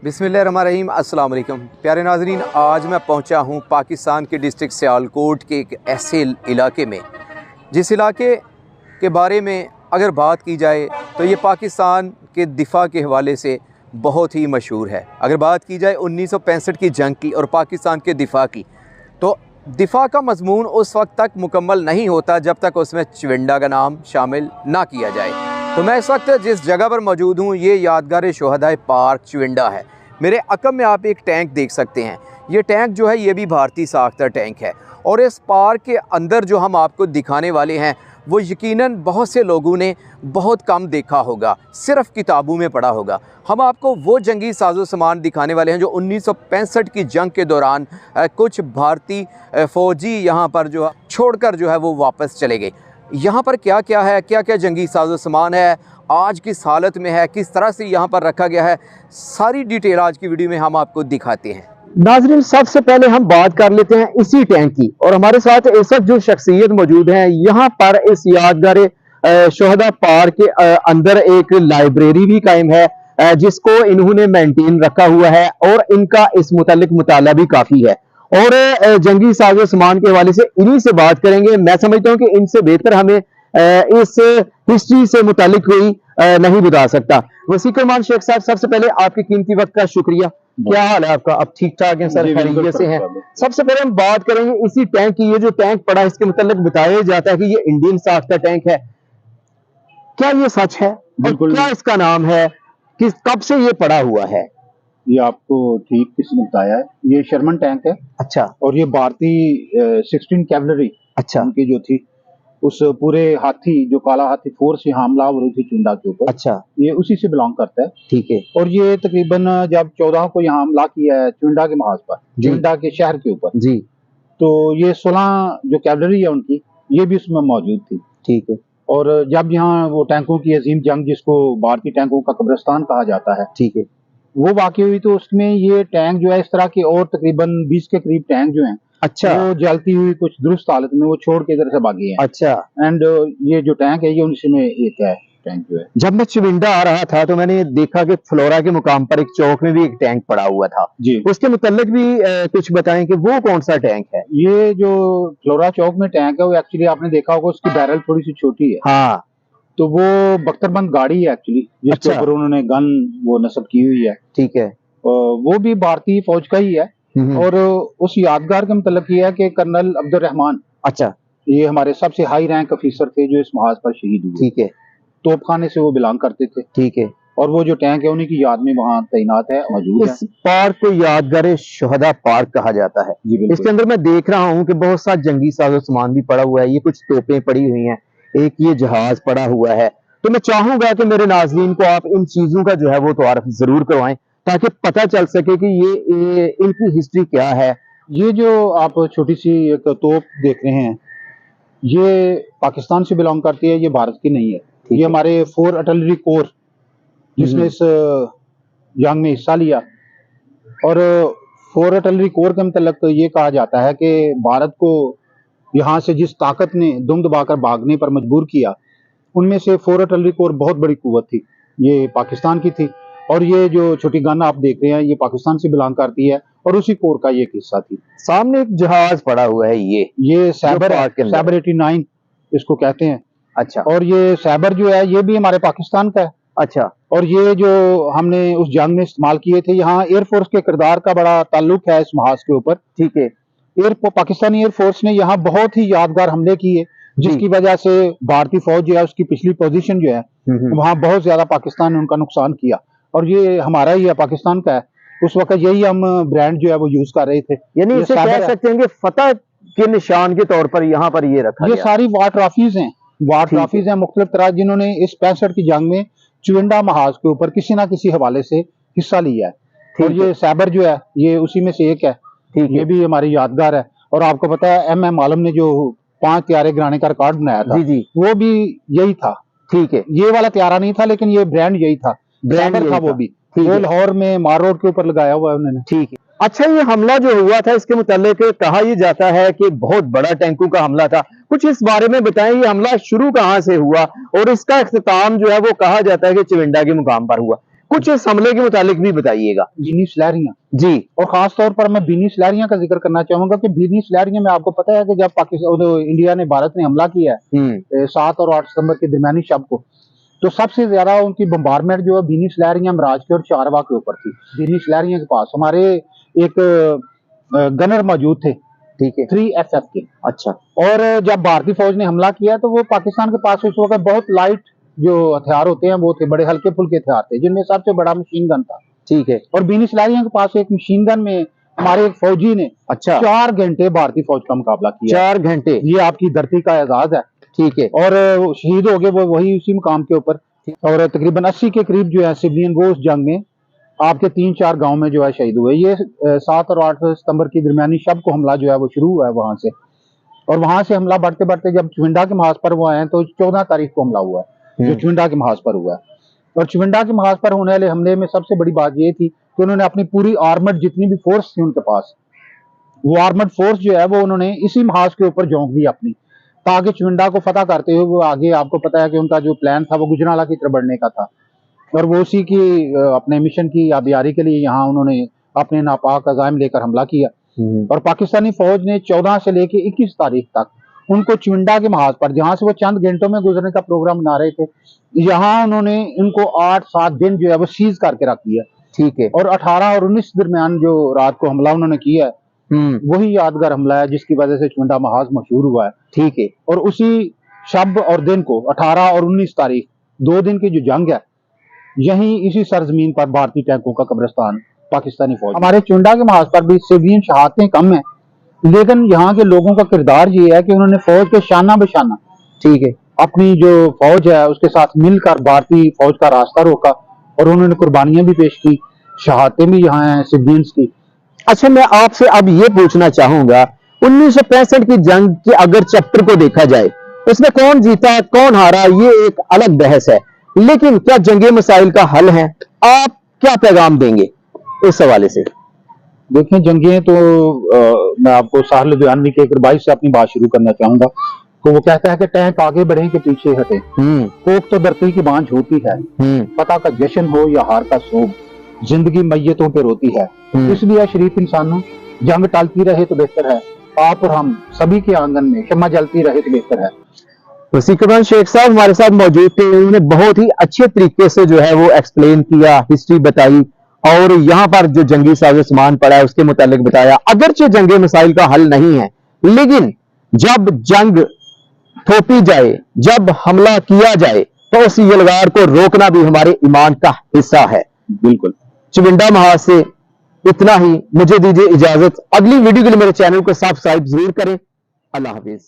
बिस्मिल्लाहिर्रहमानिर्रहीम, अस्सलाम वालेकुम। प्यारे नाज़रीन, आज मैं पहुंचा हूं पाकिस्तान के डिस्ट्रिक्ट सियालकोट के एक ऐसे इलाके में जिस इलाके के बारे में अगर बात की जाए तो ये पाकिस्तान के दिफा के हवाले से बहुत ही मशहूर है। अगर बात की जाए 1965 की जंग की और पाकिस्तान के दिफा की, तो दिफा का मजमून उस वक्त तक मुकम्मल नहीं होता जब तक उसमें चविंडा का नाम शामिल ना किया जाए। तो मैं इस वक्त जिस जगह पर मौजूद हूँ ये यादगार शोहदाए पार्क चविंडा है। मेरे अकब में आप एक टैंक देख सकते हैं। ये टैंक जो है ये भी भारतीय साख्ता टैंक है और इस पार्क के अंदर जो हम आपको दिखाने वाले हैं वो यकीनन बहुत से लोगों ने बहुत कम देखा होगा, सिर्फ किताबों में पढ़ा होगा। हम आपको वो जंगी साजो सामान दिखाने वाले हैं जो 1965 की जंग के दौरान कुछ भारतीय फ़ौजी यहाँ पर जो छोड़कर जो है वो वापस चले गए। यहाँ पर क्या क्या है, क्या क्या जंगी साजो सामान है, आज किस हालत में है, किस तरह से यहाँ पर रखा गया है, सारी डिटेल आज की वीडियो में हम आपको दिखाते हैं। नाज़रीन, सबसे पहले हम बात कर लेते हैं इसी टैंक की और हमारे साथ इस वक्त जो शख्सियत मौजूद है यहाँ पर इस यादगार शोहदा पार्क के अंदर एक लाइब्रेरी भी कायम है जिसको इन्होंने मेंटेन रखा हुआ है और इनका इस मुतालिक मुताला भी काफी है और जंगी साजो सामान के हवाले से इन्हीं से बात करेंगे। मैं समझता हूँ कि इनसे बेहतर हमें इस हिस्ट्री से मुतालिक कोई नहीं बता सकता। वसीकुरमान शेख साहब, सबसे पहले आपके कीमती वक्त का शुक्रिया। क्या हाल है आपका? अब ठीक ठाक है सर, खैरियत से हैं? सबसे पहले हम बात करेंगे इसी टैंक की। ये जो टैंक पड़ा है इसके मुतालिक बताया जाता है कि ये इंडियन साख्ता टैंक है, क्या ये सच है? और क्या इसका नाम है, किस कब से ये पड़ा हुआ है? ये आपको ठीक किसने बताया है? ये शर्मन टैंक है। अच्छा। और ये भारतीय 16 कैवलरी अच्छा उनकी जो थी, उस पूरे हाथी जो काला हाथी फोर्स से हमला हो रही थी चुंडा के ऊपर, अच्छा, ये उसी से बिलोंग करता है। ठीक है। और ये तकरीबन जब 14 को यहाँ हमला किया है चुंडा के महाज पर, चुंडा के शहर के ऊपर जी, तो ये 16 जो कैवलरी है उनकी ये भी उसमें मौजूद थी। ठीक है। और जब यहाँ वो टैंकों की अजीम जंग, जिसको भारतीय टैंकों का कब्रिस्तान कहा जाता है, ठीक है, वो वाकई हुई तो उसमें ये टैंक जो है इस तरह के और तकरीबन 20 के करीब टैंक जो हैं, अच्छा, वो जलती हुई कुछ दुरुस्त हालत में वो छोड़ के इधर से भागे हैं। अच्छा। एंड ये जो टैंक है ये उनसे में एक है टैंक जो है। जब मैं चविंडा आ रहा था तो मैंने देखा कि फ्लोरा के मुकाम पर एक चौक में भी एक टैंक पड़ा हुआ था जी। उसके मुतालिक भी कुछ बताएं कि वो कौन सा टैंक है? ये जो फ्लोरा चौक में टैंक है वो एक्चुअली आपने देखा होगा उसकी बैरल थोड़ी सी छोटी है। हाँ, तो वो बख्तरबंद गाड़ी है एक्चुअली, जिसके ऊपर उन्होंने गन वो नस्ब की हुई है। ठीक है। वो भी भारतीय फौज का ही है। और उस यादगार के मतलब ये है कि कर्नल अब्दुल रहमान, अच्छा, ये हमारे सबसे हाई रैंक ऑफिसर थे जो इस महाज पर शहीद हुए। ठीक है। तोपखाने से वो बिलोंग करते थे। ठीक है। और वो जो टैंक है उन्हीं की याद में वहाँ तैनात है, मौजूद है। इस पार्क को यादगार शोहदा पार्क कहा जाता है। इसके अंदर मैं देख रहा हूँ कि बहुत सा जंगी साजो सामान भी पड़ा हुआ है। ये कुछ तोपें पड़ी हुई हैं, एक ये जहाज पड़ा हुआ है। तो मैं चाहूंगा कि मेरे नाज़रीन को आप इन चीजों का जो है वो तारुफ जरूर करवाएं ताकि पता चल सके कि ये इनकी हिस्ट्री क्या है। ये जो आप छोटी सी एक तोप देख रहे हैं ये पाकिस्तान से बिलोंग करती है, ये भारत की नहीं है। ये हमारे 4 आर्टिलरी कोर जिसने इस जंग में हिस्सा लिया। और 4 आर्टिलरी कोर के मतलब तो ये कहा जाता है कि भारत को यहाँ से जिस ताकत ने दुम दबाकर भागने पर मजबूर किया, उनमें से 4 आर्टिलरी कोर बहुत बड़ी कुव्वत थी, ये पाकिस्तान की थी। और ये जो छोटी गन आप देख रहे हैं ये पाकिस्तान से बिलोंग करती है और उसी कोर का ये एक हिस्सा थी। सामने एक जहाज पड़ा हुआ है, ये सैबर है, सैबर 89 इसको कहते हैं। अच्छा। और ये सैबर जो है ये भी हमारे पाकिस्तान का है। अच्छा। और ये जो हमने उस जंग में इस्तेमाल किए थे, यहाँ एयरफोर्स के किरदार का बड़ा ताल्लुक है इस महाज के ऊपर। ठीक है। पाकिस्तानी एयरफोर्स ने यहाँ बहुत ही यादगार हमले किए जिसकी वजह से भारतीय फौज जो है उसकी पिछली पोजीशन जो है वहाँ बहुत ज्यादा पाकिस्तान ने उनका नुकसान किया। और ये हमारा ही है, पाकिस्तान का है। उस वक्त यही हम ब्रांड जो है वो यूज कर रहे थे। यानी इसे कह सकते हैं कि फतह के निशान के तौर पर यहाँ पर ये रखा ये सारी वार ट्रॉफीज हैं, वार ट्रॉफीज हैं मुख्तलिफ तरह, जिन्होंने इस 65 की जंग में चुविंडा महाज के ऊपर किसी ना किसी हवाले से हिस्सा लिया है। और ये सैबर जो है ये उसी में से एक है। ये भी हमारी यादगार है। और आपको पता है MM आलम ने जो 5 त्यारे गिराने का रिकॉर्ड बनाया था, जी, वो भी यही था। ठीक है। ये वाला त्यारा नहीं था लेकिन ये ब्रांड यही था, सैबर था वो भी। वो लाहौर में मार रोड के ऊपर लगाया हुआ है उन्होंने। ठीक है। अच्छा, ये हमला जो हुआ था इसके मुतालिक कहा यह जाता है कि बहुत बड़ा टैंकों का हमला था, कुछ इस बारे में बताएं। ये हमला शुरू कहाँ से हुआ और इसका इख्तिताम जो है वो कहा जाता है कि चविंडा के मुकाम पर हुआ। कुछ इस हमले के मुतालिक भी बताइएगा। बीनी स्लैरियां जी। और खास तौर पर मैं बीनी स्लैरियां का जिक्र करना चाहूंगा कि बीनी स्लैरियां में आपको पता है कि जब पाकिस्तान इंडिया ने भारत ने हमला किया है 7 और 8 सितंबर के दरमियानी शब को, तो सबसे ज्यादा उनकी बम्बारमेंट जो है बीनी स्लैरियां, मराज के और चारवा के ऊपर थी। बीनी स्लैरियां के पास हमारे एक गनर मौजूद थे, ठीक है, 3SF के। अच्छा। और जब भारतीय फौज ने हमला किया तो वो पाकिस्तान के पास उस वक्त बहुत लाइट जो हथियार होते हैं वो थे, बड़े हल्के फुल्के हथियार थे, जिनमें सबसे बड़ा मशीन गन था, ठीक है। और बीनी स्लैरियां के पास एक मशीन गन में हमारे एक फौजी ने 4 घंटे भारतीय फौज का मुकाबला किया। 4 घंटे? ये आपकी धरती का एजाज है, ठीक है। और शहीद हो गए वो वही उसी मुकाम के ऊपर, और तकरीबन 80 के करीब जो है सिविलियन वो उस जंग में आपके 3-4 गांव में जो है शहीद हुए। ये 7 और 8 सितंबर की दरमियानी शब को हमला जो है वो शुरू हुआ है वहां से, और वहां से हमला बढ़ते बढ़ते जब चुविंडा के महाज पर वो आए तो 14 तारीख को हमला हुआ है, जो चुविंडा के महाज पर हुआ है। और चुविंडा के महाज पर होने वाले हमले में सबसे बड़ी बात ये थी कि उन्होंने अपनी पूरी आर्मड जितनी भी फोर्स थी उनके पास, वो आर्मड फोर्स जो है वो उन्होंने इसी महाज के ऊपर झोंक दी अपनी, ताकि चुविंडा को फतह करते हुए वो आगे, आपको पता है कि उनका जो प्लान था वो गुजरांवाला की तरफ बढ़ने का था, और वो उसी की अपने मिशन की आबियारी के लिए यहाँ उन्होंने अपने नापाक अज़ाइम लेकर हमला किया। और पाकिस्तानी फौज ने 14 से लेकर 21 तारीख तक उनको चुविंडा के महाज पर, जहां से वो चंद घंटों में गुजरने का प्रोग्राम बना रहे थे, यहाँ उन्होंने इनको 8-7 दिन जो है वो सीज करके रख दिया, ठीक है। और 18 और 19 दरमियान जो रात को हमला उन्होंने किया है वही यादगार हमला है जिसकी वजह से चुविंडा महाज मशहूर हुआ है, ठीक है। और उसी शब और दिन को 18 और 19 तारीख 2 दिन की जो जंग है, यहीं इसी सरजमीन पर भारतीय टैंकों का कब्रिस्तान पाकिस्तानी फौज। हमारे चुविंडा के महाज पर भी सिविलियन शहादतें कम है, लेकिन यहाँ के लोगों का किरदार ये है कि उन्होंने फौज के शाना बशाना, ठीक है, अपनी जो फौज है उसके साथ मिलकर भारतीय फौज का रास्ता रोका, और उन्होंने कुर्बानियां भी पेश की, शहादतें भी यहाँ हैं सिविलियंस की। अच्छा, मैं आपसे अब ये पूछना चाहूंगा, 1965 की जंग के अगर चैप्टर को देखा जाए, उसमें कौन जीता कौन हारा ये एक अलग बहस है, लेकिन क्या जंगे मसाइल का हल है? आप क्या पैगाम देंगे इस हवाले से? देखिए, जंगे तो मैं आपको साहिल लुधियानवी के एक रबाई से अपनी बात शुरू करना चाहूंगा। तो वो कहता है कि टैंक आगे बढ़े कि पीछे हटे, कोक तो धरती की बांझ होती है, पता का जश्न हो या हार का सोग, जिंदगी मैयतों पे रोती है, इसलिए शरीफ इंसानों जंग टालती रहे तो बेहतर है, आप और हम सभी के आंगन में शम्मा जलती रहे तो बेहतर है। वसीकुररहमान शेख साहब हमारे साथ मौजूद थे, उन्होंने बहुत ही अच्छे तरीके से जो है वो एक्सप्लेन किया, हिस्ट्री बताई, और यहाँ पर जो जंगी साजो सामान पड़ा है उसके मुतालिक बताया। अगरचे जंगे मसाइल का हल नहीं है, लेकिन जब जंग थोपी जाए, जब हमला किया जाए, तो उस यलगार को रोकना भी हमारे ईमान का हिस्सा है। बिल्कुल। चुविंडा महाज से इतना ही, मुझे दीजिए इजाजत। अगली वीडियो के लिए मेरे चैनल को सब्सक्राइब जरूर करें। अल्लाह हाफिज।